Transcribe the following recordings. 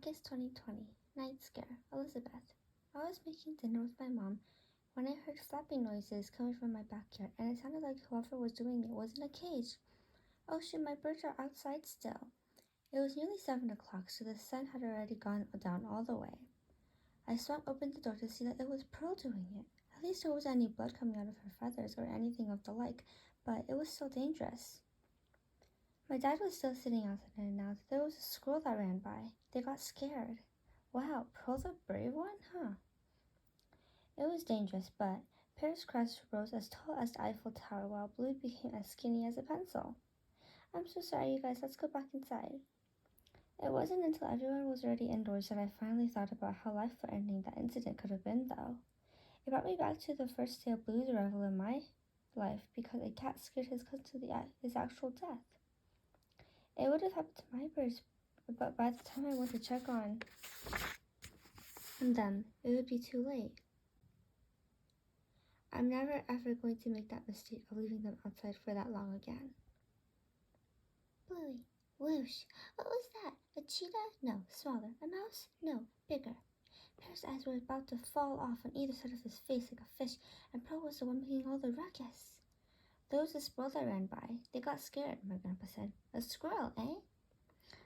August 2020, night scare, Elizabeth. I was making dinner with my mom when I heard flapping noises coming from my backyard, and it sounded like whoever was doing it was in a cage. Oh shoot, my birds are outside still. It was nearly 7 o'clock, so the sun had already gone down all the way. I swung open the door to see that it was Pearl doing it. At least there wasn't any blood coming out of her feathers or anything of the like, but it was still dangerous. My dad was still sitting outside and announced there was a squirrel that ran by. They got scared. Wow, Pearl's a brave one, huh? It was dangerous, but Pear's crest rose as tall as the Eiffel Tower while Blue became as skinny as a pencil. I'm so sorry, you guys. Let's go back inside. It wasn't until everyone was already indoors that I finally thought about how life-threatening that incident could have been, though. It brought me back to the first day of Blue's arrival in my life because a cat scared his cousin to his actual death. It would have happened to my birds, but by the time I went to check on them, it would be too late. I'm never ever going to make that mistake of leaving them outside for that long again. Bluey, whoosh, what was that? A cheetah? No. Smaller. A mouse? No. Bigger. Pear's eyes were about to fall off on either side of his face like a fish, and Pearl was the one making all the ruckus. There was a squirrel that ran by. They got scared, my grandpa said. A squirrel, eh?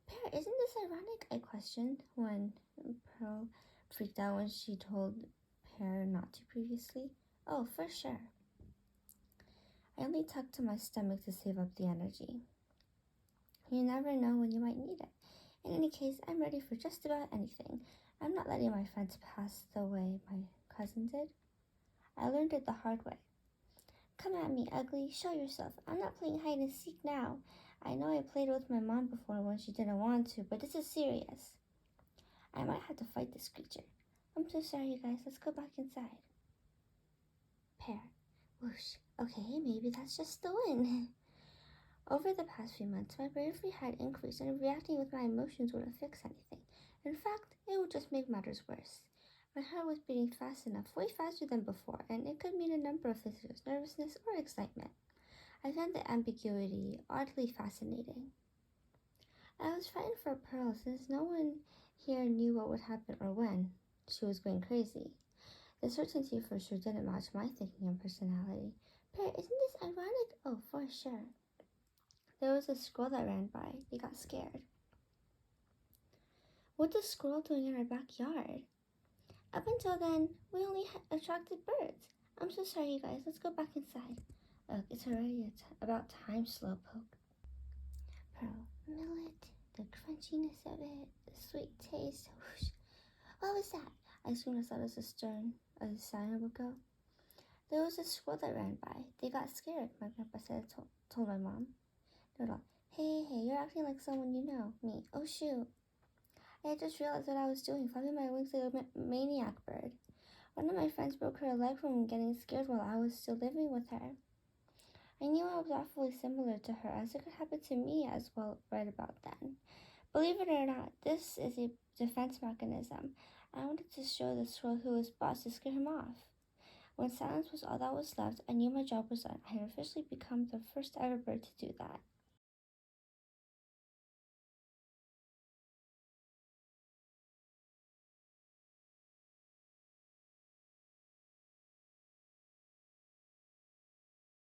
Pear, isn't this ironic? I questioned when Pearl freaked out when she told Pear not to previously. Oh, for sure. I only tucked to my stomach to save up the energy. You never know when you might need it. In any case, I'm ready for just about anything. I'm not letting my friends pass the way my cousin did. I learned it the hard way. Come at me, ugly. Show yourself. I'm not playing hide and seek now. I know I played with my mom before when she didn't want to, but this is serious. I might have to fight this creature. I'm so sorry, you guys. Let's go back inside. Pear. Whoosh. Okay, maybe that's just the win. Over the past few months, my bravery had increased, and reacting with my emotions wouldn't fix anything. In fact, it would just make matters worse. My heart was beating fast enough, way faster than before, and it could mean a number of things, nervousness or excitement. I found the ambiguity oddly fascinating. I was frightened for Pearl since no one here knew what would happen or when she was going crazy. The certainty for sure didn't match my thinking and personality. Pear, isn't this ironic? Oh, for sure. There was a squirrel that ran by. They got scared. What's a squirrel doing in our backyard? Up until then, we only attracted birds. I'm so sorry, you guys. Let's go back inside. Ugh, it's already about time, Slowpoke. Pearl, millet, the crunchiness of it, the sweet taste. Whoosh. What was that? I screamed as loud as a siren would go. There was a squirrel that ran by. They got scared, my grandpa said, told my mom. No. Hey, you're acting like someone you know. Me. Oh, shoot. I had just realized what I was doing, flapping my wings like a maniac bird. One of my friends broke her leg from getting scared while I was still living with her. I knew I was awfully similar to her, as it could happen to me as well right about then. Believe it or not, this is a defense mechanism. I wanted to show the squirrel who was boss to scare him off. When silence was all that was left, I knew my job was done. I had officially become the first ever bird to do that.